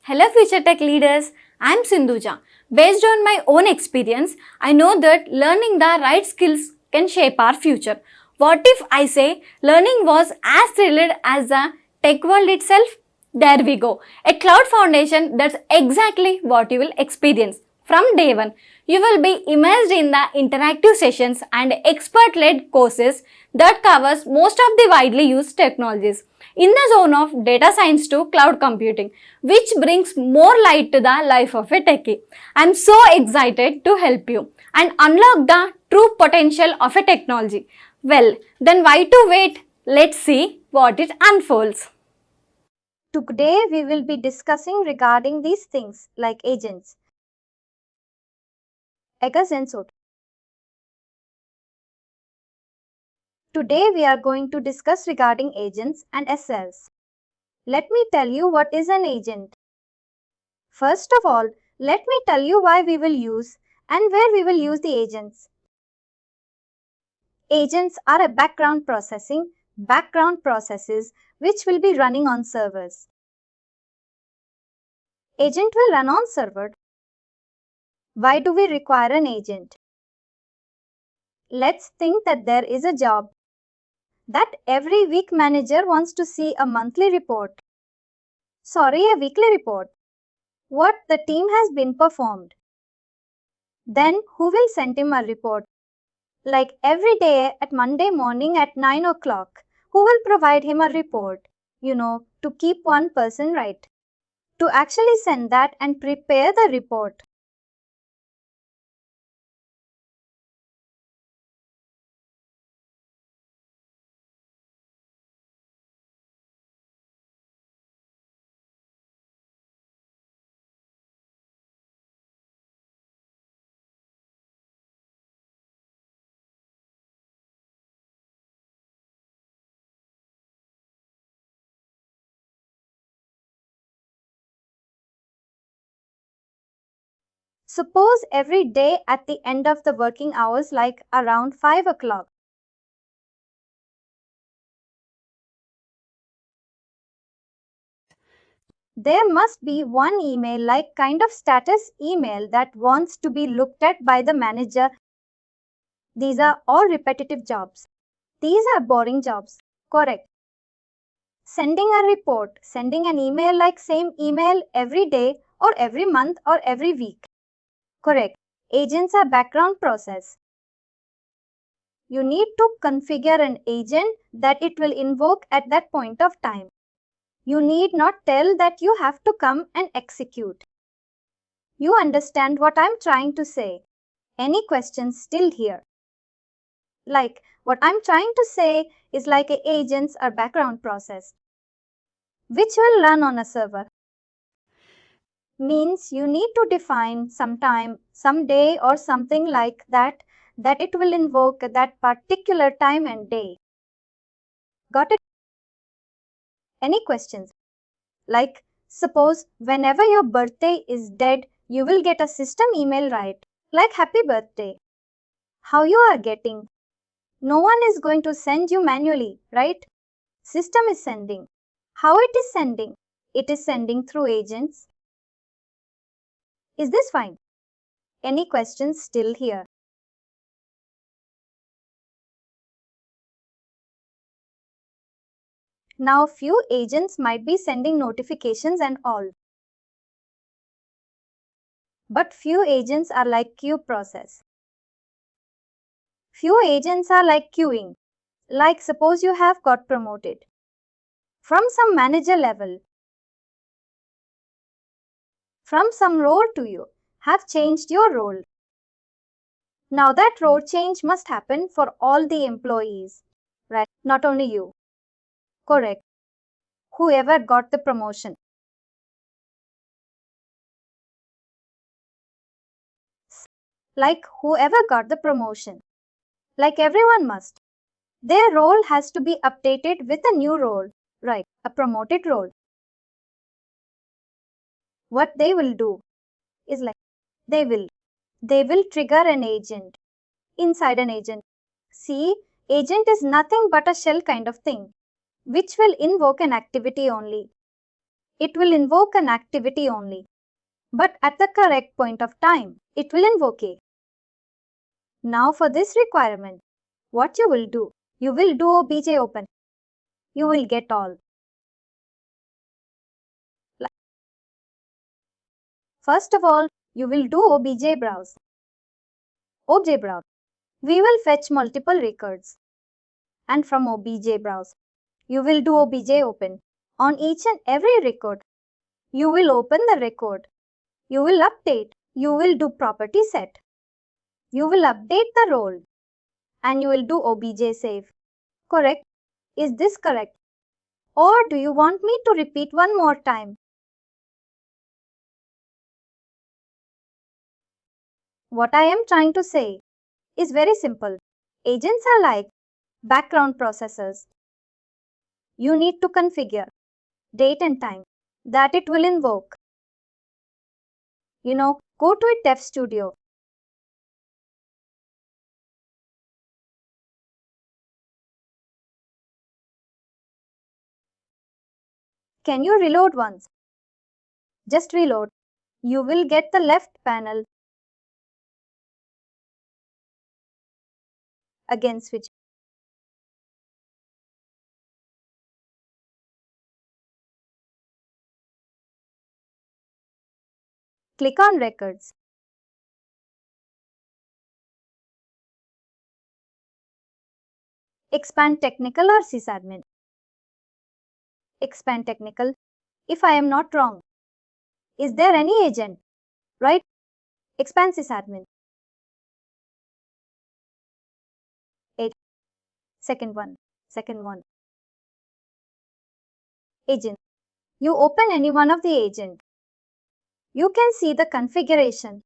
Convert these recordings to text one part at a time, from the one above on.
Hello future tech leaders, I am Sindhuja. Based on my own experience, I know that learning the right skills can shape our future. What if I say learning was as thrilled as the tech world itself? There we go. At CloudFoundation, that's exactly what you will experience. From day one, you will be immersed in the interactive sessions and expert-led courses that covers most of the widely used technologies in the zone of data science to cloud computing, which brings more light to the life of a techie. I'm so excited to help you and unlock the true potential of a technology. Well, then why to wait? Let's see what it unfolds. Today we will be discussing regarding these things like agents, PEGA CSA. Today we are going to discuss regarding agents and SLs. Let me tell you what is an agent. First of all, let me tell you why we will use and where we will use the agents. Agents are a background processes which will be running on servers. Agent will run on server. Why do we require an agent? Let's think that there is a job that every week manager wants to see a monthly report. Sorry, a weekly report. What the team has been performed. Then who will send him a report? Like every day at Monday morning at 9 o'clock. Who will provide him a report? To keep one person right. To actually send that and prepare the report. Suppose every day at the end of the working hours like around 5 o'clock. There must be one email like kind of status email that wants to be looked at by the manager. These are all repetitive jobs. These are boring jobs. Correct. Sending a report, sending an email like same email every day or every month or every week. Correct. Agents are background process. You need to configure an agent that it will invoke at that point of time. You need not tell that you have to come and execute. You understand what I'm trying to say. Any questions still here? Like, what I'm trying to say is like agents are background process, which will run on a server. Means you need to define sometime, someday or something like that it will invoke that particular time and day. Got it? Any questions? Like, suppose whenever your birthday is dead, you will get a system email, right? Like happy birthday. How you are getting? No one is going to send you manually, right? System is sending. How it is sending? It is sending through agents. Is this fine? Any questions still here? Now few agents might be sending notifications and all. But few agents are like queue process. Few agents are like queuing. Like suppose you have got promoted from some manager level. From some role to you have changed your role. Now that role change must happen for all the employees, right? Not only you. Correct. Whoever got the promotion. Like whoever got the promotion. Like everyone must. Their role has to be updated with a new role, right? A promoted role. What they will do is like they will trigger an agent inside an agent. See, agent is nothing but a shell kind of thing, which will invoke an activity only. It will invoke an activity only. But at the correct point of time, it will invoke it. Now for this requirement, what you will do? You will do obj open. You will get all. First of all, you will do obj browse. Obj browse. We will fetch multiple records. And from obj browse, you will do obj open. On each and every record, you will open the record. You will update. You will do property set. You will update the role. And you will do obj save. Correct? Is this correct? Or do you want me to repeat one more time? What I am trying to say is very simple. Agents are like background processors. You need to configure date and time that it will invoke. Go to a Dev Studio. Can you reload once? Just reload. You will get the left panel. Again switch. Click on Records. Expand Technical or sysadmin. Expand Technical. If I am not wrong, is there any agent? Right? Expand sysadmin. Second one. Agent. You open any one of the agent. You can see the configuration.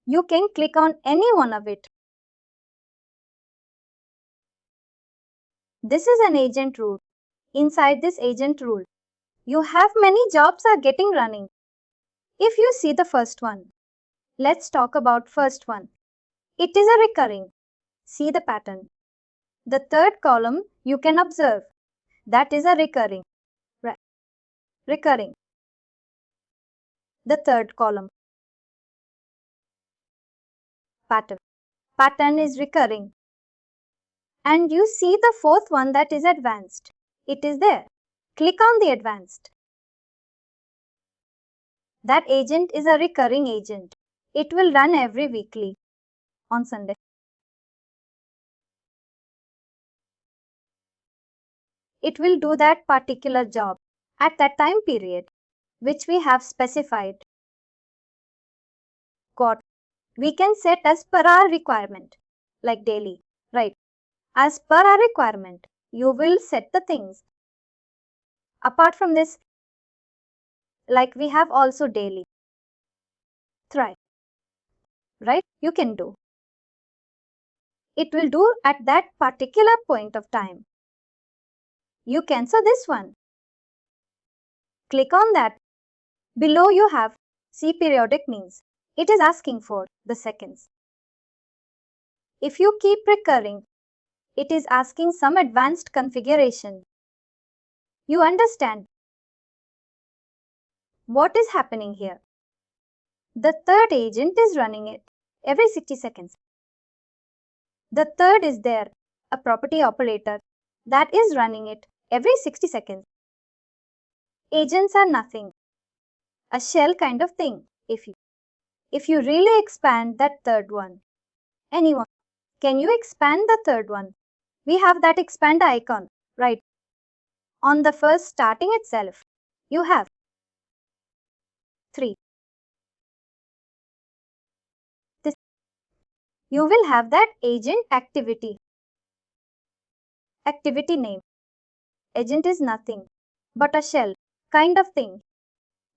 You can click on any one of it. This is an agent rule. Inside this agent rule, you have many jobs are getting running. If you see the first one, let's talk about first one. It is a recurring. See the pattern. The third column you can observe. That is a recurring. Recurring. The third column. Pattern. Pattern is recurring. And you see the fourth one, that is advanced. It is there. Click on the advanced. That agent is a recurring agent. It will run every weekly on Sunday. It will do that particular job at that time period which we have specified. Got. We can set as per our requirement, like daily, right? As per our requirement, you will set the things. Apart from this, like we have also daily. Try. Right? You can do. It will do at that particular point of time. You cancel this one. Click on that. Below you have see periodic means. It is asking for the seconds. If you keep recurring, it is asking some advanced configuration. You understand what is happening here? The third agent is running it every 60 seconds. The third is there, a property operator that is running it every 60 seconds. Agents are nothing. A shell kind of thing. If you really expand that third one, anyone, can you expand the third one? We have that expand icon, right? On the first starting itself, you have 3. You will have that agent activity. Activity name. Agent is nothing but a shell kind of thing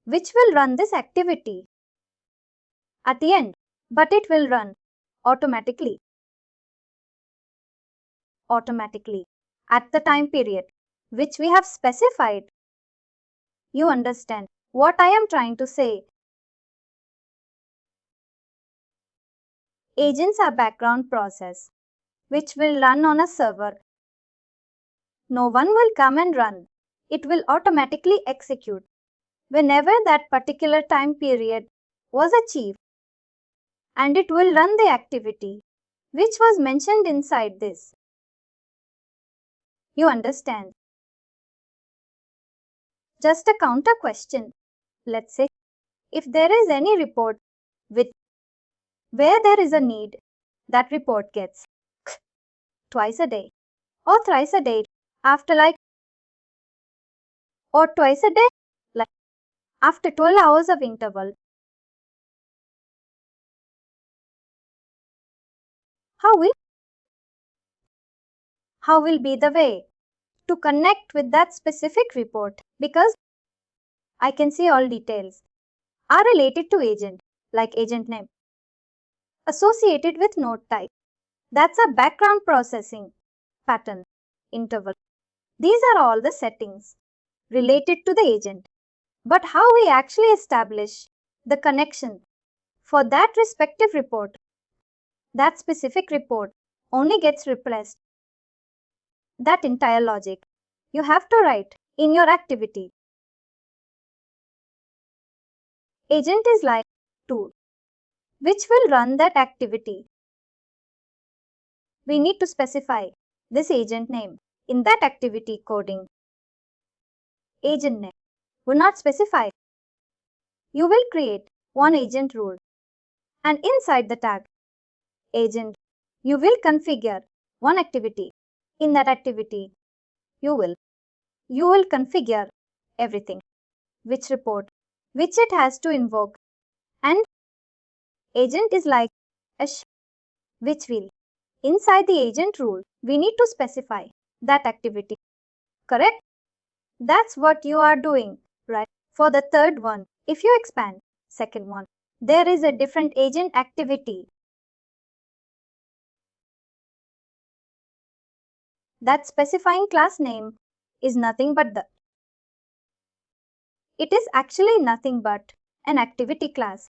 which will run this activity at the end, but it will run automatically at the time period which we have specified. You understand what I am trying to say? Agents are background process which will run on a server. No one will come and run. it will automatically execute whenever that particular time period was achieved, and it will run the activity which was mentioned inside this. You understand? Just a counter question. Let's say if there is any report with where there is a need, that report gets twice a day or thrice a day after or twice a day like after 12 hours of interval. How will be the way to connect with that specific report, because I can see all details are related to agent, like agent name associated with node type. That's a background processing pattern, interval. These are all the settings related to the agent. But how we actually establish the connection for that respective report, that specific report only gets replaced. That entire logic you have to write in your activity. Agent is like tool which will run that activity. We need to specify this agent name in that activity coding. Agent name will not specify. You will create one agent rule, and inside the tag agent you will configure one activity. In that activity you will configure everything, which report, which it has to invoke, and agent is like a which will inside the agent rule we need to specify that activity. Correct? That's what you are doing, right? For the third one, if you expand second one, there is a different agent activity. That specifying class name is nothing but it is actually nothing but an activity class,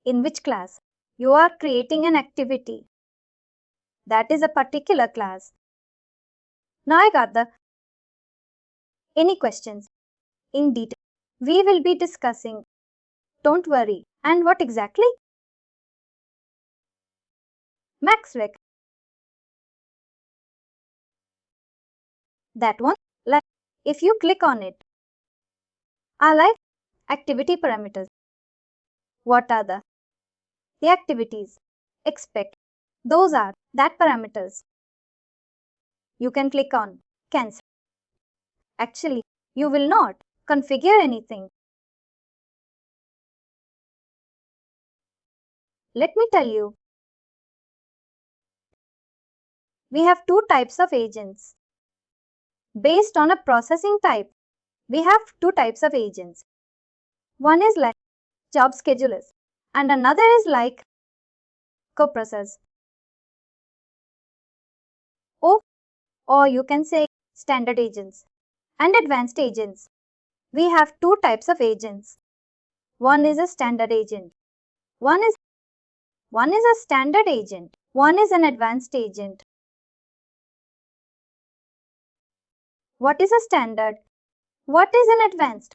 in which class you are creating an activity. That is a particular class. Now I got any questions in detail we will be discussing. Don't worry. And what exactly? MaxRec. That one, like if you click on it, are like activity parameters. What are the activities? Expect. Those are that parameters. You can click on cancel. Actually, you will not configure anything. Let me tell you. We have two types of agents. Based on a processing type, we have two types of agents. One is like job schedulers and another is like coprocess. Or you can say standard agents and advanced agents. We have two types of agents. One is a standard agent. One is a standard agent. One is an advanced agent. What is a standard? What is an advanced?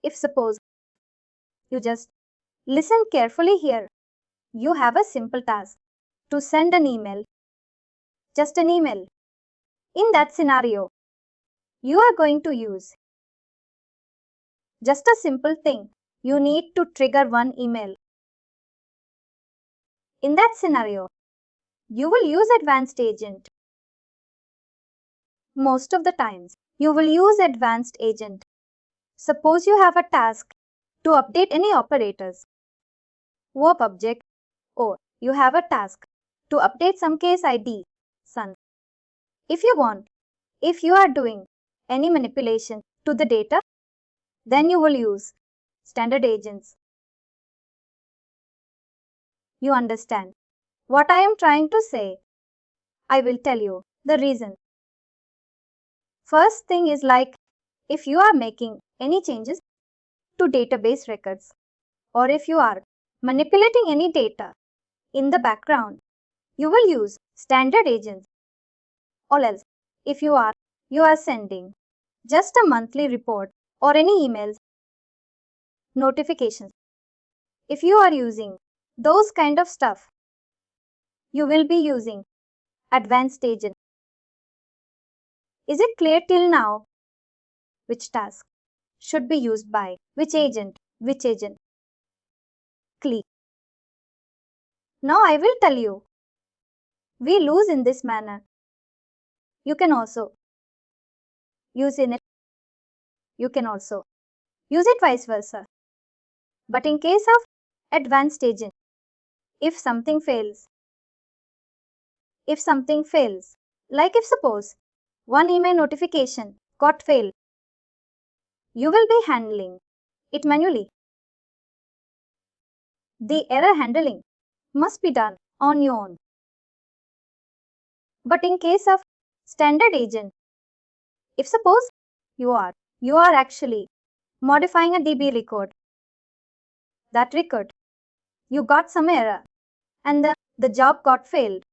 If suppose you just listen carefully here, you have a simple task to send an email. Just an email. In that scenario, you are going to use just a simple thing. You need to trigger one email. In that scenario, you will use advanced agent. Most of the times, you will use advanced agent. Suppose you have a task to update any operators. Verb object, or you have a task to update some case ID, son. If you are doing any manipulation to the data, then you will use standard agents. You understand what I am trying to say? I will tell you the reason. First thing is like if you are making any changes to database records, or if you are manipulating any data in the background, you will use standard agents. Or else, if you are sending just a monthly report or any emails, notifications. If you are using those kind of stuff, you will be using advanced agent. Is it clear till now? Which task should be used by which agent? Which agent? Click. Now I will tell you. We lose in this manner. You can also use in it. You can also use it vice versa. But in case of advanced agent, if something fails, like if suppose one email notification got failed, you will be handling it manually. The error handling must be done on your own. But in case of standard agent, if suppose you are actually modifying a DB record, that record you got some error and the job got failed,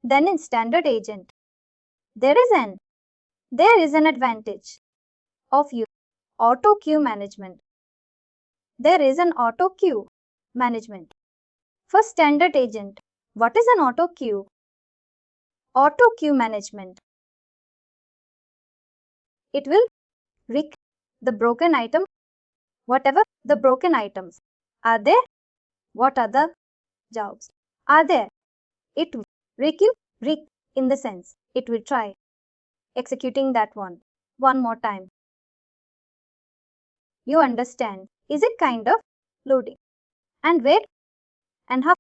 then in standard agent there is an advantage of use auto queue management. There is an auto queue management for standard agent. What is an auto queue? Auto queue management. It will rig the broken item, whatever the broken items are there, what other jobs are there. It will rig in the sense it will try executing that one more time. You understand? Is it kind of loading? And where and how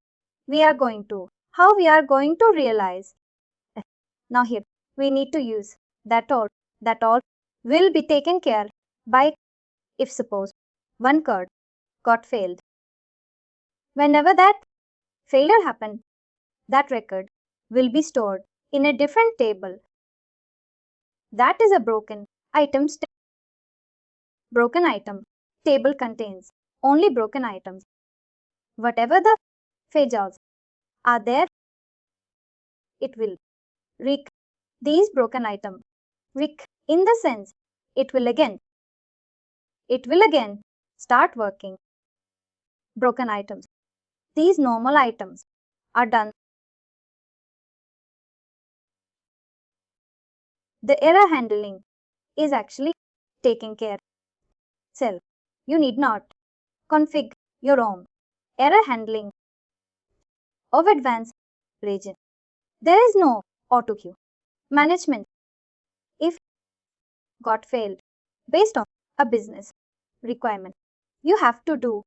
we are going to realize. Now here we need to use that all will be taken care by if suppose one card got failed. Whenever that failure happened, that record will be stored in a different table. That is a broken item table contains only broken items. Whatever the failures are there, it will rig these broken items. Rig in the sense it will again start working. Broken items. These normal items are done. The error handling is actually taking care. Self. You need not configure your own error handling of advanced region. There is no auto queue management. If got failed based on a business requirement, you have to do.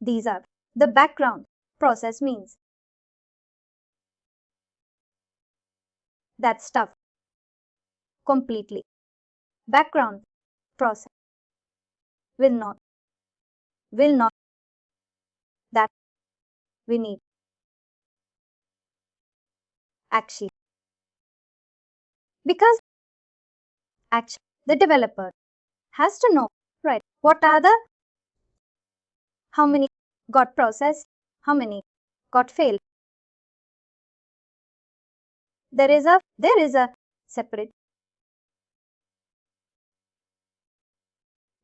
These are the background process means. That stuff completely. Background process will not that we need action because action the developer has to know right what are the how many got processed, how many got failed. There is a separate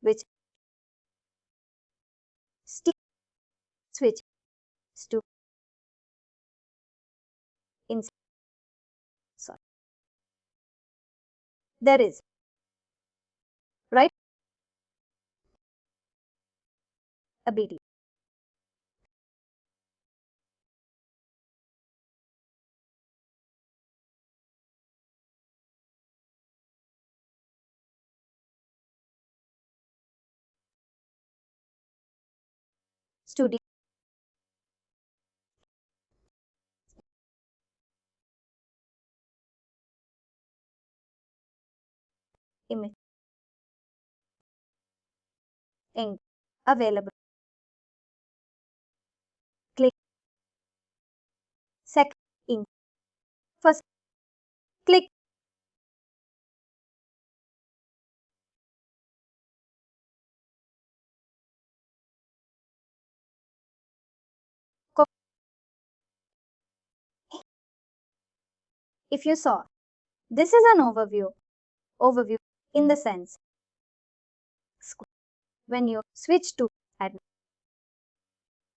which switch to in sorry. There is right ability studio image ink available click second ink first click if you saw this is an overview Overview. In the sense, when you switch to admin,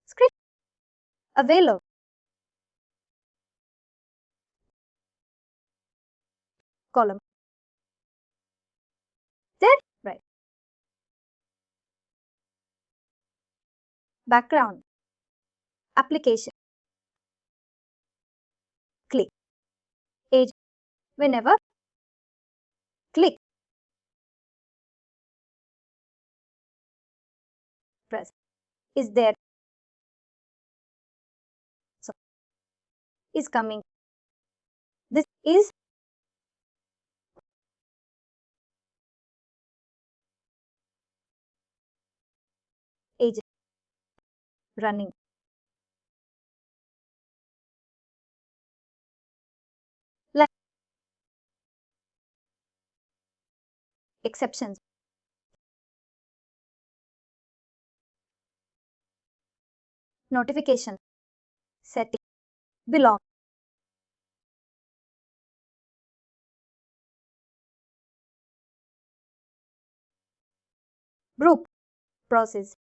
script available, column, there, right, background, application, click, age, whenever, click, press, is there, so, is coming, this is age, running, like, exceptions, notification, setting, belong, group, process,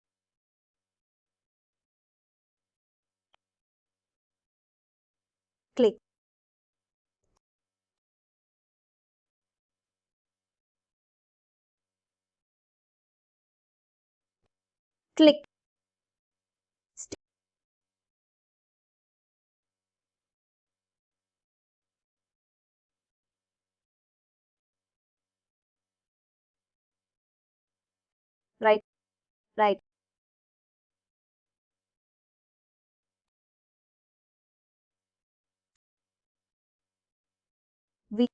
click, click, right, right, we,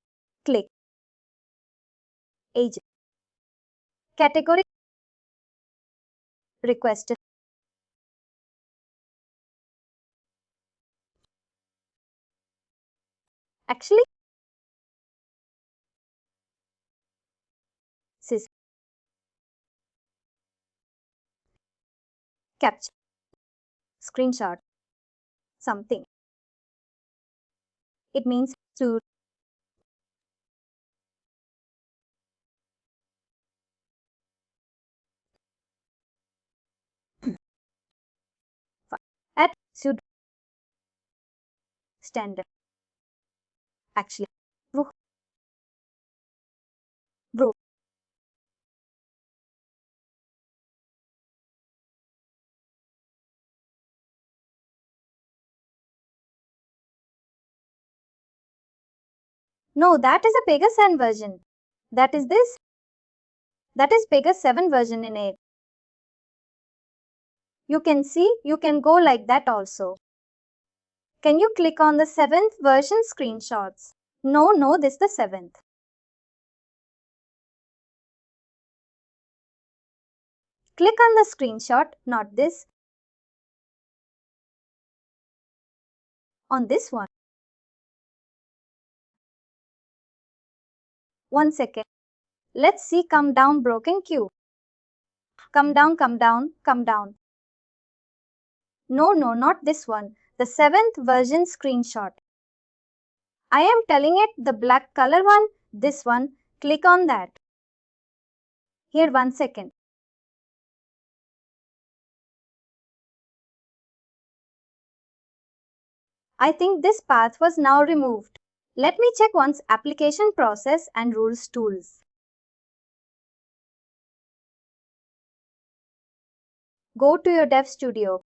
click, age, category, requested, actually, sys, capture, screenshot, something, it means to, at, should, standard, actually, bro, bro, no, that is a PEGA 7 version, that is this, that is PEGA 7 version in it. You can see, you can go like that also. Can you click on the 7th version screenshots? No, this is the 7th. Click on the screenshot, not this. On this one. 1 second. Let's see, come down, broken queue. Come down, come down, come down. No, not this one. The 7th version screenshot. I am telling it, the black color one, this one. Click on that. Here, 1 second. I think this path was now removed. Let me check once application process and rules tools. Go to your Dev Studio.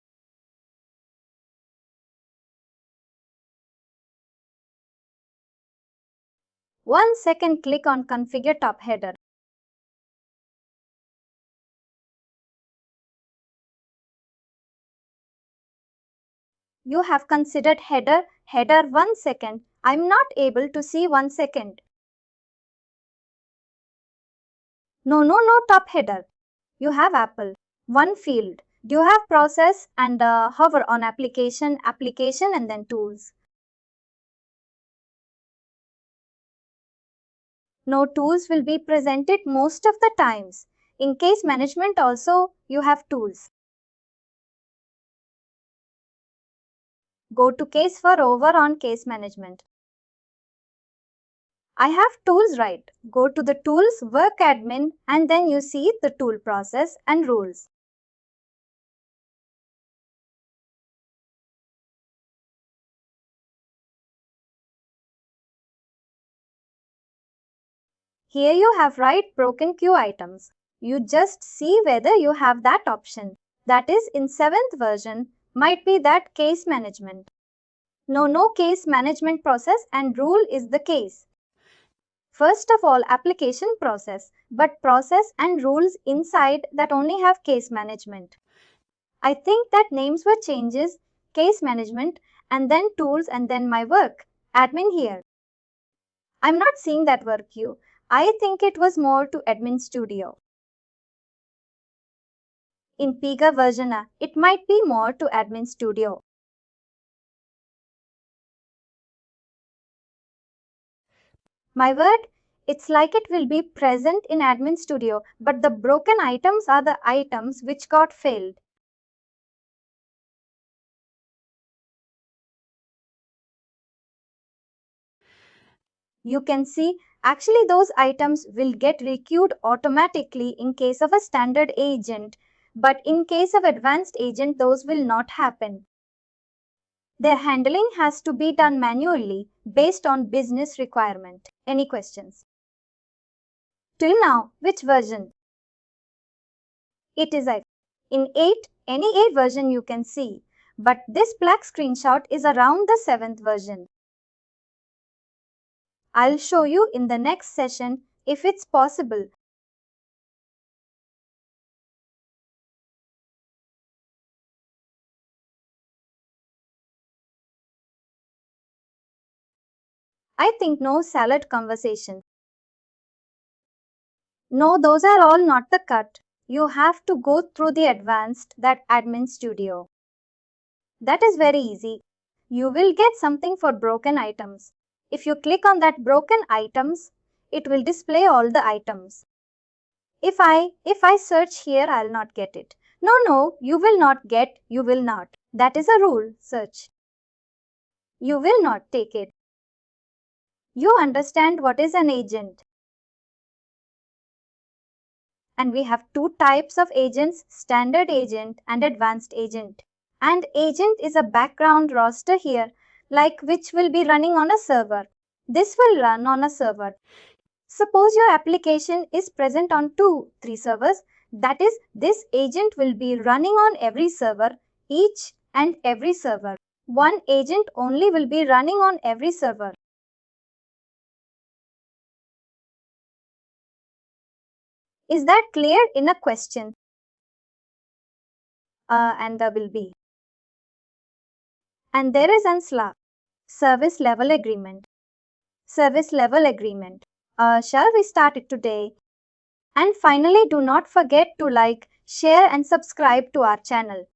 One second, click on Configure Top Header. You have considered header. 1 second. I'm not able to see 1 second. No, top header. You have Apple. One field. Do you have process and hover on application and then tools. No, tools will be presented most of the times. In case management also, you have tools. Go to case for over on case management. I have tools, right? Go to the tools, work admin, and then you see the tool process and rules. Here you have write broken queue items. You just see whether you have that option. That is in 7th version, might be that case management. No case management process and rule is the case. First of all, application process, but process and rules inside that only have case management. I think that names were changes, case management, and then tools and then my work, admin here. I'm not seeing that work queue. I think it was more to admin studio. In PEGA version, it might be more to admin studio. My word, it's like it will be present in admin studio, but the broken items are the items which got failed. You can see actually those items will get requeued automatically in case of a standard agent, but in case of advanced agent those will not happen. Their handling has to be done manually based on business requirement. Any questions? Till now, which version? It is in 8, any 8 version you can see, but this black screenshot is around the 7th version. I'll show you in the next session if it's possible. I think no salad conversation. No, those are all not the cut. You have to go through the advanced, that admin studio. That is very easy. You will get something for broken items. If you click on that broken items, it will display all the items. If I search here, I'll not get it. No, you will not get, you will not. That is a rule, search. You will not take it. You understand what is an agent. And we have two types of agents, standard agent and advanced agent. And agent is a background roster here, like which will be running on a server. This will run on a server. Suppose your application is present on 2, 3 servers. That is, this agent will be running on every server, each and every server. One agent only will be running on every server. Is that clear in a question? And there will be. And there is an SLA, Service Level Agreement. Service Level Agreement. Shall we start it today? And finally, do not forget to like, share and subscribe to our channel.